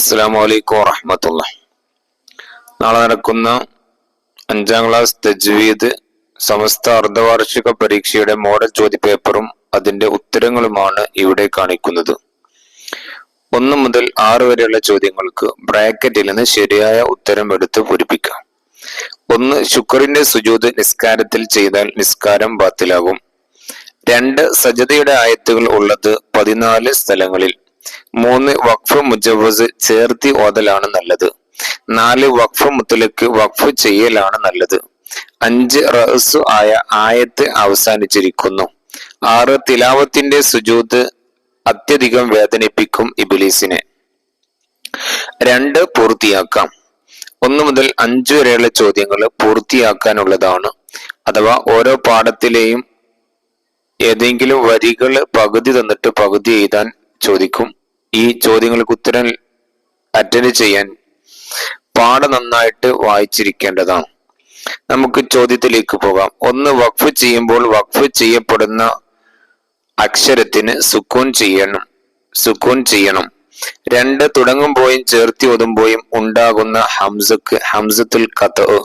അസ്സലാമു അലൈക്കും വറഹ്മത്തുള്ളാഹി. നാളെ നടക്കുന്ന 5ാം ക്ലാസ് തജ്വീദ് സമസ്ത അർദ്ധവാർഷിക പരീക്ഷയുടെ മോഡൽ ചോദ്യപേപ്പറും അതിന്റെ ഉത്തരങ്ങളുമാണ് ഇവിടെ കാണിക്കുന്നത്. 1 മുതൽ 6 വരെയുള്ള ചോദ്യങ്ങൾക്ക് ബ്രാക്കറ്റിൽ നിന്ന് ശരിയായ ഉത്തരം എടുത്ത് പൂരിപ്പിക്കാം. 1. ശുക്രിന്റെ സുജൂദ് നിസ്കാരത്തിൽ ചെയ്താൽ നിസ്കാരം ബാത്തിലാകും. 2. സജദയുടെ ആയത്തുകൾ ഉള്ളത് 14 സ്ഥലങ്ങളിൽ. 3. വഖഫ് മുജവ്വസ് ചേർത്തി ഓതലാണ് നല്ലത്. 4. വഖഫ് മുത്തലക്ക് വഖഫ് ചെയ്യലാണ് നല്ലത്. 5. റഅ്സു ആയ ആയത്ത് അവസാനിച്ചിരിക്കുന്നു. 6. തിലാവത്തിന്റെ സുജൂദ് അത്യധികം വേദനിപ്പിക്കും ഇബ്ലീസിനെ. 2. പൂർത്തിയാക്കാം. 1 മുതൽ 5 വരെയുള്ള ചോദ്യങ്ങൾ പൂർത്തിയാക്കാനുള്ളതാണ്. അഥവാ ഓരോ പാഠത്തിലെയും ഏതെങ്കിലും വരികൾ പകുതി തന്നിട്ട് പകുതി എഴുതാൻ ചോദിക്കും. ഈ ചോദ്യങ്ങൾക്ക് ഉത്തരം അറ്റൻഡ് ചെയ്യാൻ പാഠം നന്നായിട്ട് വായിച്ചിരിക്കേണ്ടതാണ്. നമുക്ക് ചോദ്യത്തിലേക്ക് പോകാം. 1. വഖഫ് ചെയ്യുമ്പോൾ വഖഫ് ചെയ്യപ്പെടുന്ന അക്ഷരത്തിന് സുക്കൂൻ ചെയ്യണം. 2. തുടങ്ങുമ്പോഴും ചേർത്തി ഓതുമ്പോഴും ഉണ്ടാകുന്ന ഹംസക്ക് ഹംസത്തുൽ ഖത്അ.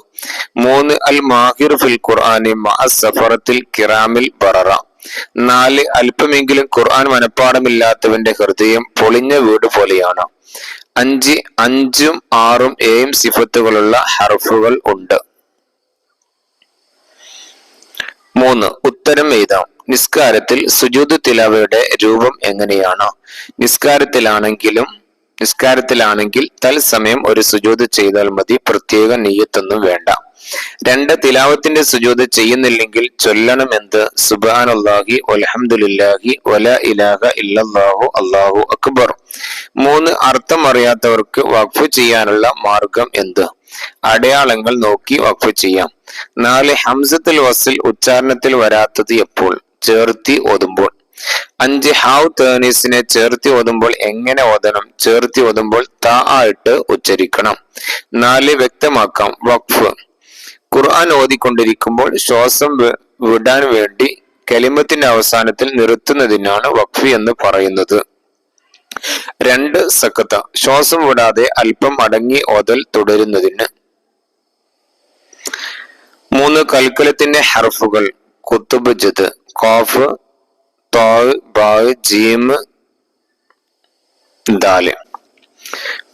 3. അൽ മാഹിർ ഫിൽ ഖുർആനി മഅ സഫറത്തിൽ കിറാമിൽ ബററ. 4. അല്പമെങ്കിലും ഖുർആൻ മനപ്പാടമില്ലാത്തവന്റെ ഹൃദയം പൊളിഞ്ഞ വീട് പോലെയാണ്. 5. 5ഉം 6ഉം 7ഉം സിഫത്തുകളുള്ള ഹർഫുകൾ ഉണ്ട്. 3. ഉത്തരം എഴുതാം. നിസ്കാരത്തിൽ സുജൂദ് തിലാവയുടെ രൂപം എങ്ങനെയാണ്? നിസ്കാരത്തിലാണെങ്കിൽ തൽസമയം ഒരു സുജൂദ് ചെയ്താൽ മതി, പ്രത്യേക നിയ്യത്തൊന്നും വേണ്ട. 2. തിലാവത്തിന്റെ സുജൂദ് ചെയ്യുന്നില്ലെങ്കിൽ ചൊല്ലണമെന്ത്? സുബ്ഹാനല്ലാഹി വൽഹംദുലില്ലാഹി വലാ ഇലാഹ ഇല്ലല്ലാഹു അല്ലാഹു അക്ബർ. 3. അർത്ഥം അറിയാത്തവർക്ക് വഖഫ് ചെയ്യാനുള്ള മാർഗം എന്ത്? അടയാളങ്ങൾ നോക്കി വഖഫ് ചെയ്യാം. 4. ഹംസത്തുൽ വസ്ൽ ഉച്ചാരണത്തിൽ വരാത്തത് എപ്പോൾ? ചേർത്തി ഓതുമ്പോൾ. 5. ഹാവ് തേനീസിനെ ചേർത്തി ഓതുമ്പോൾ എങ്ങനെ ഓതണം? ചേർത്തി ഓതുമ്പോൾ താ ആയിട്ട് ഉച്ചരിക്കണം. 4. വ്യക്തമാക്കാം. വഖഫ് ഖുർആൻ ഓതിക്കൊണ്ടിരിക്കുമ്പോൾ ശ്വാസം വിടാൻ വേണ്ടി കലിമത്തിന്റെ അവസാനത്തിൽ നിർത്തുന്നതിനാണ് വഖഫ് എന്ന് പറയുന്നത്. 2. സക്കത്ത ശ്വാസം വിടാതെ അല്പം അടങ്ങി ഓതൽ തുടരുന്നതിന്. 3. കൽക്കലത്തിന്റെ ഹർഫുകൾ കുത്തുബ് ജദ് ഖാഫ് താ ബാ ജീം ദാല്.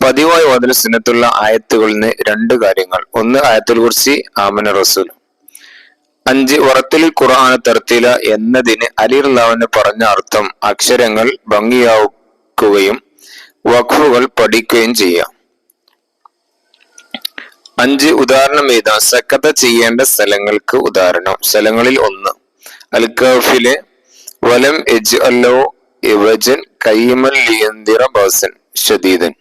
പതിവായി ഓതൽ സുന്നത്തുള്ള ആയത്തുകളിൽ നിന്ന് 2 കാര്യങ്ങൾ. 1. ആയത്തുൽ കുർസി, ആമന റസൂൽ. 5. വറത്തിൽ ഖുർആന തർത്തീല എന്നതിന് അലി റളിയല്ലാഹു പറഞ്ഞ അർത്ഥം അക്ഷരങ്ങൾ ഭംഗിയാക്കുകയും വഖഫുകൾ പഠിക്കുകയും ചെയ്യാം. 5. ഉദാഹരണം എഴുതാം. സക്കത്ത ചെയ്യേണ്ട സ്ഥലങ്ങൾക്ക് ഉദാഹരണം. സ്ഥലങ്ങളിൽ 1. അൽ കഹ്ഫിലെ വലം യജ്അലു ഇവജൻ ഖയ്യിമൻ ലിയൻദിറ ബഅസൻ ശദീദൻ.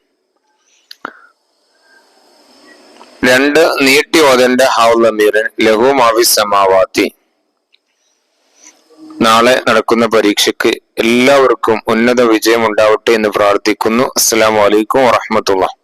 2. നീട്ടി ഓതേണ്ട ഹൗല മീറൻ ലഹു മാഫി സമാവാതി. നാളെ നടക്കുന്ന പരീക്ഷയ്ക്ക് എല്ലാവർക്കും ഉന്നത വിജയം ഉണ്ടാവട്ടെ എന്ന് പ്രാർത്ഥിക്കുന്നു. അസ്സലാമു അലൈക്കും വറഹ്മത്തുള്ളാഹി.